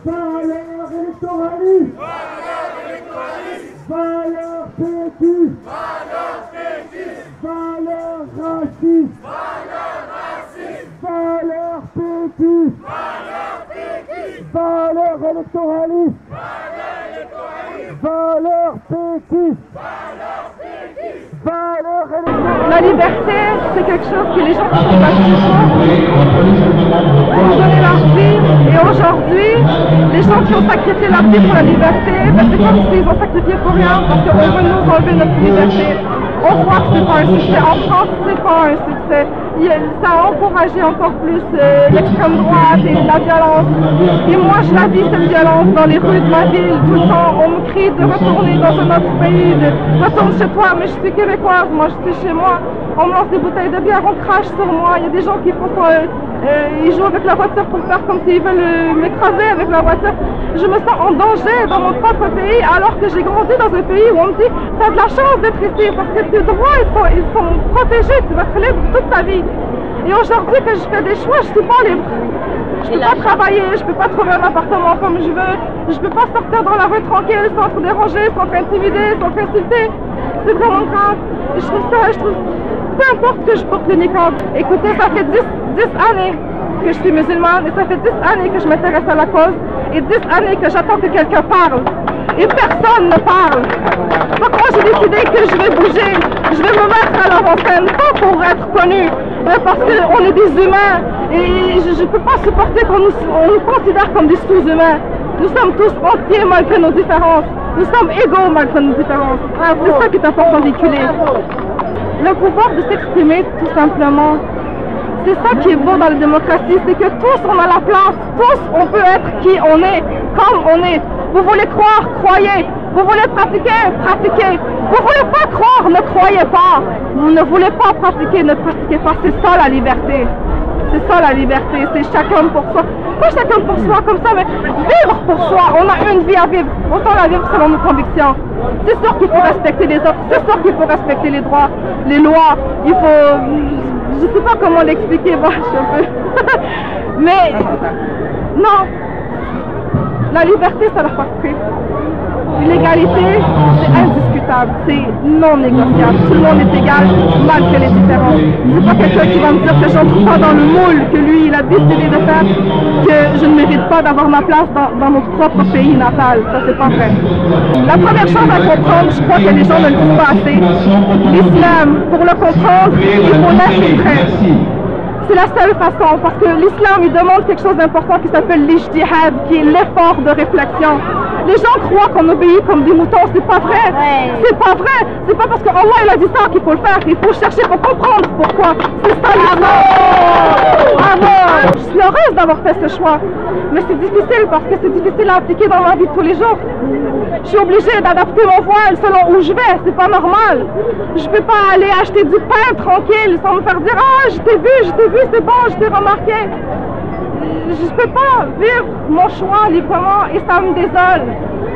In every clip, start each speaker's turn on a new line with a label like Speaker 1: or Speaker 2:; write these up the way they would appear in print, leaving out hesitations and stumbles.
Speaker 1: Valeurs électoralistes. Valeurs péquistes. Valeurs racistes. Valeurs péquistes. Valeurs électoralistes. Valeurs péquistes. Valeurs électoralistes.
Speaker 2: La liberté, c'est quelque chose que les gens sont battus pour donner leur vie. Et aujourd'hui, les gens qui ont sacrifié leur vie pour la liberté, c'est comme s'ils ont sacrifié pour rien, parce qu'on veut nous enlever notre liberté. On voit que c'est pas un succès. En France, c'est pas un succès. Ça a encouragé encore plus l'extrême droite et la violence. Et moi, je la vis, cette violence, dans les rues de ma ville, tout le temps. On me crie de retourner dans un autre pays, de retourner chez toi, mais je suis québécoise, moi je suis chez moi. On me lance des bouteilles de bière, on crache sur moi. Il y a des gens qui font ils jouent avec la voiture pour faire comme s'ils veulent m'écraser avec la voiture. Je me sens en danger dans mon propre pays, alors que j'ai grandi dans un pays où on me dit « t'as de la chance d'être ici, parce que tes droits ils sont protégés, tu vas être libre toute ta vie ». Et aujourd'hui que je fais des choix, je suis pas libre. Je peux pas travailler, je peux pas trouver un appartement comme je veux, je peux pas sortir dans la rue tranquille sans être dérangée, sans être intimidée, sans être insultée. C'est vraiment grave. Et je trouve, peu importe que je porte le niqab. Écoutez, ça fait 10 années que je suis musulmane et ça fait 10 années que je m'intéresse à la cause et 10 années que j'attends que quelqu'un parle. Et personne ne parle. Donc moi j'ai décidé que je vais bouger, je vais me mettre à l'avant-scène, pas pour être connue, mais parce qu'on est des humains et je ne peux pas supporter qu'on nous considère comme des sous-humains. Nous sommes tous entiers malgré nos différences. Nous sommes égaux malgré nos différences. C'est ça qui est important de véhiculer. Le pouvoir de s'exprimer tout simplement. C'est ça qui est beau dans la démocratie, c'est que tous on a la place, tous on peut être qui on est, comme on est. Vous voulez croire, croyez. Vous voulez pratiquer, pratiquez. Vous voulez pas croire, ne croyez pas. Vous ne voulez pas pratiquer, ne pratiquez pas. C'est ça la liberté. C'est ça la liberté, c'est chacun pour soi. Pas chacun pour soi comme ça, mais vivre pour soi. On a une vie à vivre, autant la vivre selon nos convictions. C'est sûr qu'il faut respecter les autres, c'est sûr qu'il faut respecter les droits, les lois. Il faut... Je sais pas comment l'expliquer, bon, je suis un peu... Mais non, la liberté, ça leur passe. L'égalité, c'est indiscutable, c'est non négociable. Tout le monde est égal, malgré les différences. C'est pas quelqu'un qui va me dire que j'entre pas dans le moule que lui, il a décidé de faire, que je ne mérite pas d'avoir ma place dans mon propre pays natal. Ça, c'est pas vrai. La première chose à comprendre, je crois que les gens ne le disent pas assez, l'islam, pour le comprendre, il faut l'intégrer. C'est la seule façon, parce que l'islam, il demande quelque chose d'important qui s'appelle l'ijtihad, qui est l'effort de réflexion. Les gens croient qu'on obéit comme des moutons, c'est pas vrai. Ouais. C'est pas vrai. C'est pas parce que Allah il a dit ça qu'il faut le faire. Il faut chercher pour comprendre pourquoi. C'est ça l'islam. Bravo. Je suis heureuse d'avoir fait ce choix. Mais c'est difficile parce que c'est difficile à appliquer dans ma vie de tous les jours. Je suis obligée d'adapter mon voile selon où je vais. C'est pas normal. Je peux pas aller acheter du pain tranquille sans me faire dire « Ah, je t'ai vu, c'est bon, je t'ai remarqué. » Je ne peux pas vivre mon choix librement et ça me désole.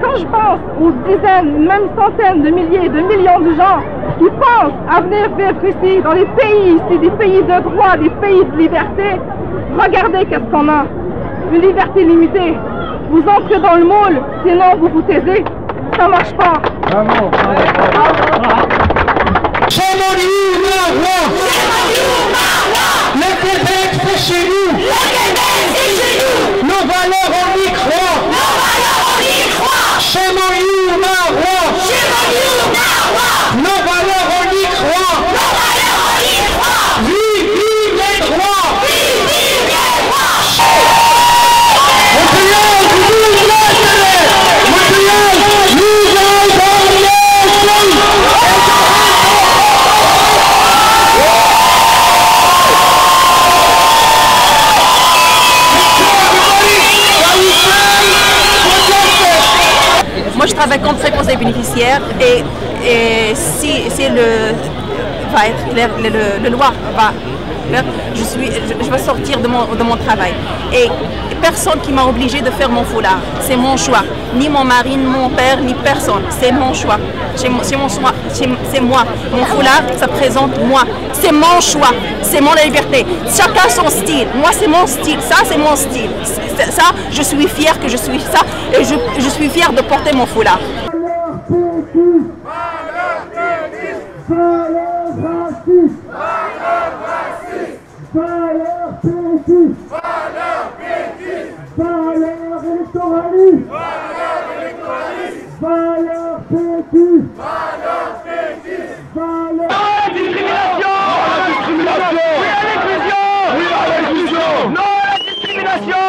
Speaker 2: Quand je pense aux dizaines, même centaines de milliers, de millions de gens qui pensent à venir vivre ici, dans les pays ici, des pays de droit, des pays de liberté, regardez qu'est-ce qu'on a. Une liberté limitée. Vous entrez dans le moule, sinon vous vous taisez. Ça marche pas.
Speaker 1: Le Québec, c'est chez nous. Nos valeurs, on y croit. Chez nous, nos valeurs, on y croit. Vive les droits.
Speaker 3: Moi, je travaille contre ces conseils bénéficiaires et si le loi va je veux sortir de mon travail. Et personne qui m'a obligé de faire mon foulard. C'est mon choix. Ni mon mari, ni mon père, ni personne. C'est mon choix. C'est moi. Mon foulard, ça présente moi. C'est mon choix. C'est mon liberté. Chacun son style. Moi, c'est mon style. Ça, c'est mon style. Ça, je suis fière que je suis ça. Et je suis fière de porter mon foulard.
Speaker 1: Valeurs électoralistes. Valeurs PQ. Valeurs. Non à la discrimination. Oui à l'inclusion. Oui à l'inclusion. Non à la discrimination.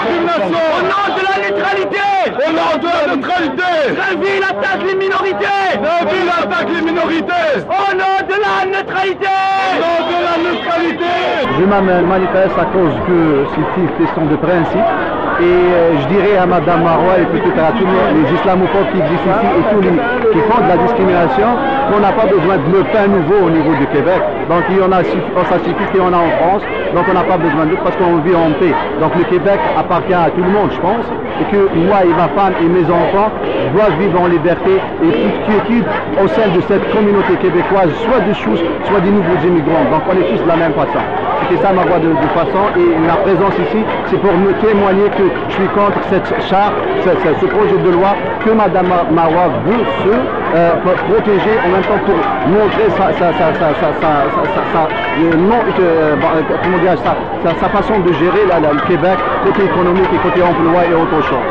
Speaker 1: Au nom de la neutralité. Au nom de la neutralité. Tréville attaque les minorités. Tréville attaque les minorités. Au nom de la neutralité. Au nom de la neutralité.
Speaker 4: Je manifeste à cause que c'est une question de principe et je dirais à Madame Marois et peut-être à tous les islamophobes qui existent ici et tous les qui font de la discrimination qu'on n'a pas besoin de le pain nouveau au niveau du Québec. Donc il y en a, ça suffit qu'il y en a en France, donc on n'a pas besoin de parce qu'on vit en paix. Donc le Québec appartient à tout le monde, je pense, et que moi et ma femme et mes enfants doivent vivre en liberté et toute quiétude au sein de cette communauté québécoise, soit des choux, soit des nouveaux immigrants. Donc on est tous de la même façon. C'était ça ma voix de façon et ma présence ici, c'est pour me témoigner que je suis contre cette charte, ce projet de loi que Madame Marois veut se protéger en même temps pour montrer sa façon de gérer le Québec côté économique et côté emploi et autre chose.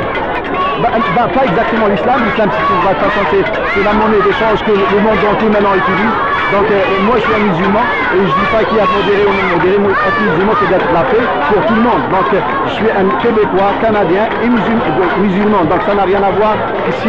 Speaker 4: Pas exactement l'islam, c'est la monnaie d'échange que le monde entier maintenant utilise. Donc moi je suis un musulman et je ne dis pas qu'il y a modéré ou non modéré, moi être musulman c'est d'être la paix pour tout le monde. Donc je suis un Québécois, Canadien et musulman, donc ça n'a rien à voir ici,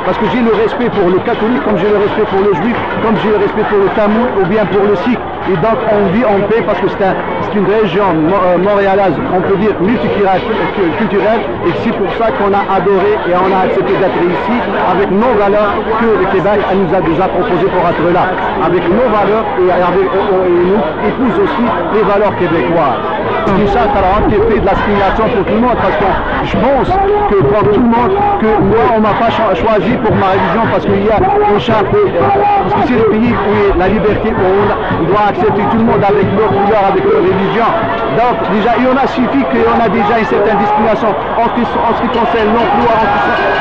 Speaker 4: parce que j'ai le respect pour le catholique comme j'ai le respect pour le juif, comme j'ai le respect pour le tamoul ou bien pour le sikh. Et donc on vit en paix parce que c'est une région montréalaise, on peut dire multiculturelle, et c'est pour ça qu'on a adoré et on a accepté d'être ici avec nos valeurs que le Québec nous a déjà proposé pour être là. Avec nos valeurs et nous épouse aussi les valeurs québécoises. C'est une charte qui fait de la discrimination pour tout le monde parce que je pense que comme tout le monde, que moi on m'a pas choisi pour ma religion parce qu'il y a une charte, parce que c'est le pays où il y a la liberté, où on doit accepter tout le monde avec leur couleur, avec leur religion. Donc déjà il y en a suffi qu'on a déjà une certaine discrimination en ce qui concerne l'emploi,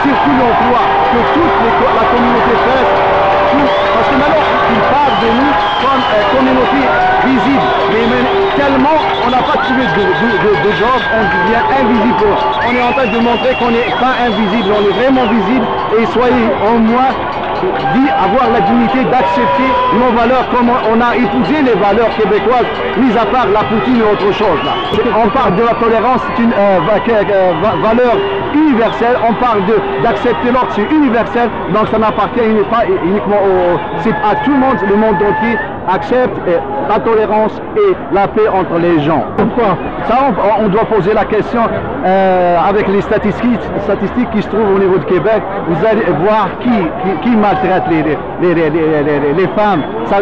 Speaker 4: surtout l'emploi, que toute la communauté fasse. Parce que maintenant, ils parlent de nous comme communauté visible. Mais tellement on n'a pas trouvé de job, on devient invisible. On est en train de montrer qu'on n'est pas invisible, on est vraiment visible. Et soyez en moi avoir la dignité d'accepter nos valeurs comme on a épousé les valeurs québécoises, mis à part la poutine et autre chose. Là. On parle de la tolérance, c'est une valeur universelle, on parle d'accepter l'ordre, c'est universel, donc ça n'appartient pas uniquement à tout le monde entier accepte la tolérance et la paix entre les gens. Pourquoi? Ça, on doit poser la question avec les statistiques qui se trouvent au niveau du Québec. Vous allez voir qui maltraite les femmes. Ça,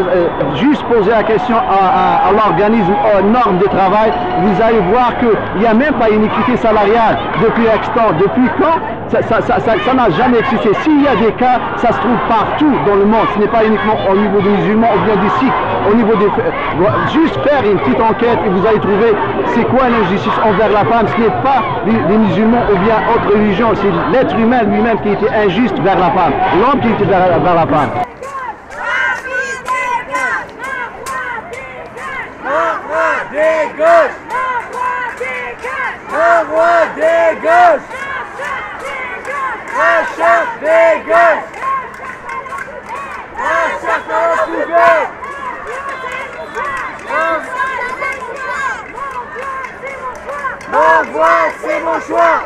Speaker 4: juste poser la question à l'organisme, aux normes de travail, vous allez voir qu'il n'y a même pas une équité salariale depuis Extant. Depuis quand? Ça n'a jamais existé. S'il y a des cas, ça se trouve partout dans le monde. Ce n'est pas uniquement au niveau des musulmans ou bien des sikhs. Au niveau des... Juste faire une petite enquête et vous allez trouver c'est quoi l'injustice envers la femme. Ce n'est pas les musulmans ou bien autre religion, c'est l'être humain lui-même qui était injuste vers la femme. L'homme qui était vers la femme.
Speaker 1: Des gauches! Le roi des gauches! La charte des gauches! La charte portugaise! Mon voix, c'est mon choix!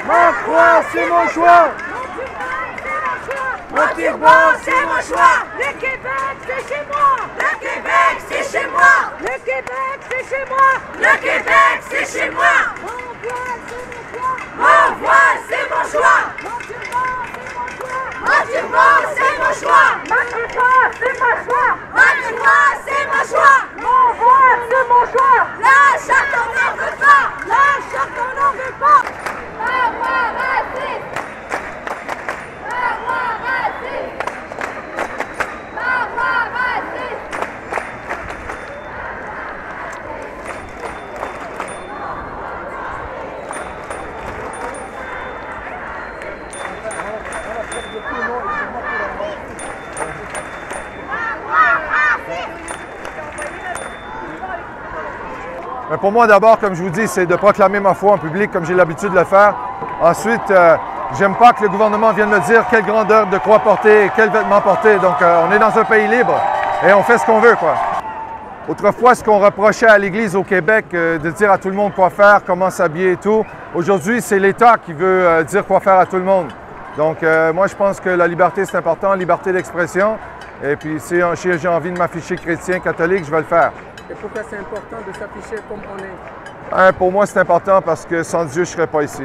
Speaker 1: Ma croix, c'est mon choix! Mon turban, c'est mon choix!
Speaker 2: Le Québec, c'est chez moi!
Speaker 1: Le Québec, c'est chez moi!
Speaker 2: Le Québec, c'est chez moi!
Speaker 1: Le Québec, c'est chez moi!
Speaker 2: Mon voile, c'est mon choix!
Speaker 1: Mon voile, c'est mon choix!
Speaker 2: Mon turban, c'est mon choix!
Speaker 1: Mon turban, c'est mon
Speaker 5: mon choix. Notre choix, c'est mon choix. Notre choix, c'est mon choix. Mon vote, c'est mon choix. La charte, on n'en veut pas. La charte, on n'en veut pas. Pas roi raciste. Pas roi raciste. Pas roi raciste.
Speaker 6: Mais pour moi, d'abord, comme je vous dis, c'est de proclamer ma foi en public comme j'ai l'habitude de le faire. Ensuite, j'aime pas que le gouvernement vienne me dire quelle grandeur de croix porter, quel vêtement porter. Donc, on est dans un pays libre et on fait ce qu'on veut, quoi. Autrefois, ce qu'on reprochait à l'Église au Québec, de dire à tout le monde quoi faire, comment s'habiller et tout, aujourd'hui, c'est l'État qui veut dire quoi faire à tout le monde. Donc, moi, je pense que la liberté, c'est important, liberté d'expression. Et puis, si j'ai envie de m'afficher chrétien, catholique, je vais le faire.
Speaker 7: Et pourquoi c'est important de s'afficher comme on est?
Speaker 6: Pour moi, c'est important parce que sans Dieu, je ne serais pas ici.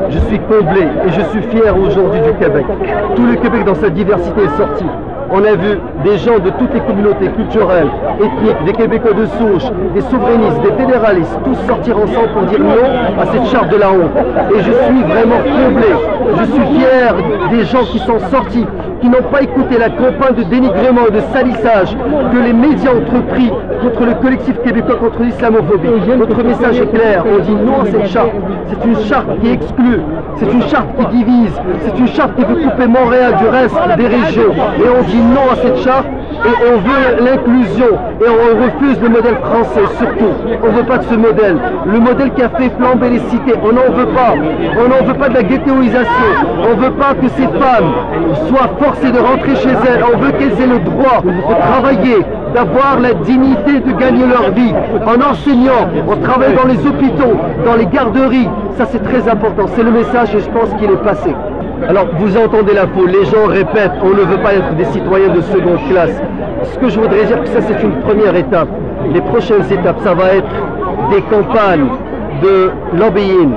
Speaker 4: Je suis comblé et je suis fier aujourd'hui du Québec. Tout le Québec dans sa diversité est sorti. On a vu des gens de toutes les communautés culturelles, ethniques, des Québécois de souche, des souverainistes, des fédéralistes, tous sortir ensemble pour dire non à cette charte de la honte. Et je suis vraiment comblé. Je suis fier des gens qui sont sortis, qui n'ont pas écouté la campagne de dénigrement, de salissage que les médias ont entrepris contre le collectif québécois contre l'islamophobie. Notre message est clair, on dit non à cette charte. C'est une charte qui exclut, c'est une charte qui divise, c'est une charte qui veut couper Montréal du reste des régions. Et on dit non à cette charte et on veut l'inclusion et on refuse le modèle français surtout. On ne veut pas de ce modèle. Le modèle qui a fait flamber les cités, on n'en veut pas. On n'en veut pas de la ghettoisation. On ne veut pas que ces femmes soient forcées de rentrer chez elles. On veut qu'elles aient le droit de travailler, d'avoir la dignité de gagner leur vie. En enseignant, en travaillant dans les hôpitaux, dans les garderies. Ça c'est très important. C'est le message et je pense qu'il est passé. Alors, vous entendez la foule, les gens répètent, on ne veut pas être des citoyens de seconde classe. Ce que je voudrais dire, que ça c'est une première étape. Les prochaines étapes, ça va être des campagnes de lobbying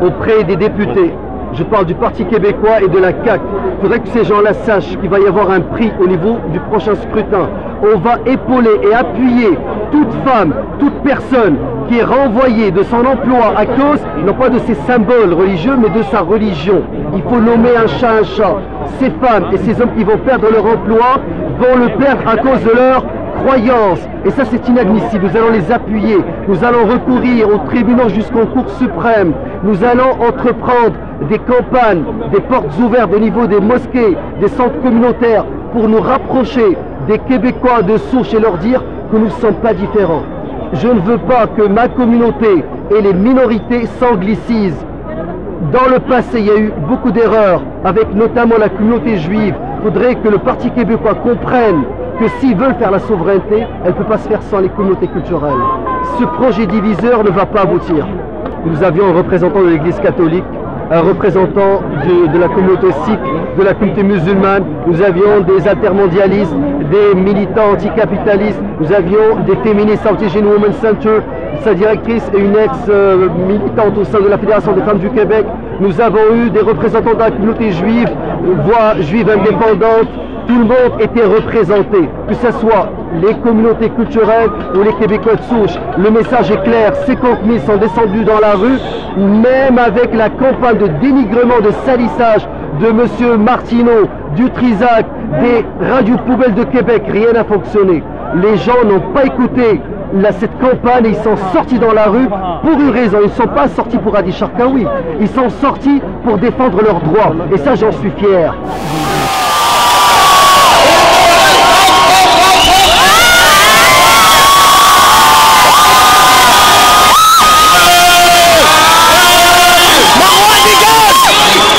Speaker 4: auprès des députés. Je parle du Parti québécois et de la CAQ. Il faudrait que ces gens-là sachent qu'il va y avoir un prix au niveau du prochain scrutin. On va épauler et appuyer toute femme, toute personne qui est renvoyée de son emploi à cause, non pas de ses symboles religieux, mais de sa religion. Il faut nommer un chat un chat. Ces femmes et ces hommes qui vont perdre leur emploi vont le perdre à cause de leur croyances. Et ça c'est inadmissible. Nous allons les appuyer. Nous allons recourir aux tribunaux jusqu'en Cour suprême. Nous allons entreprendre des campagnes, des portes ouvertes au niveau des mosquées, des centres communautaires pour nous rapprocher des Québécois de souche et leur dire que nous ne sommes pas différents. Je ne veux pas que ma communauté et les minorités s'anglicisent. Dans le passé, il y a eu beaucoup d'erreurs, avec notamment la communauté juive. Il faudrait que le Parti québécois comprenne que s'ils veulent faire la souveraineté, elle ne peut pas se faire sans les communautés culturelles. Ce projet diviseur ne va pas aboutir. Nous avions un représentant de l'Église catholique, un représentant de la communauté sikh, de la communauté musulmane, nous avions des altermondialistes, des militants anticapitalistes, nous avions des féministes South Asian Women's Center, sa directrice et une ex-militante au sein de la Fédération des femmes du Québec. Nous avons eu des représentants de la communauté juive, voix juive indépendante. Tout le monde était représenté, que ce soit les communautés culturelles ou les Québécois de souche. Le message est clair, 50 000 sont descendus dans la rue, même avec la campagne de dénigrement, de salissage de M. Martineau, du Trisac, des radios poubelles de Québec, rien n'a fonctionné. Les gens n'ont pas écouté cette campagne et ils sont sortis dans la rue pour une raison. Ils ne sont pas sortis pour Hadi Charkaoui. Ils sont sortis pour défendre leurs droits. Et ça, j'en suis fier.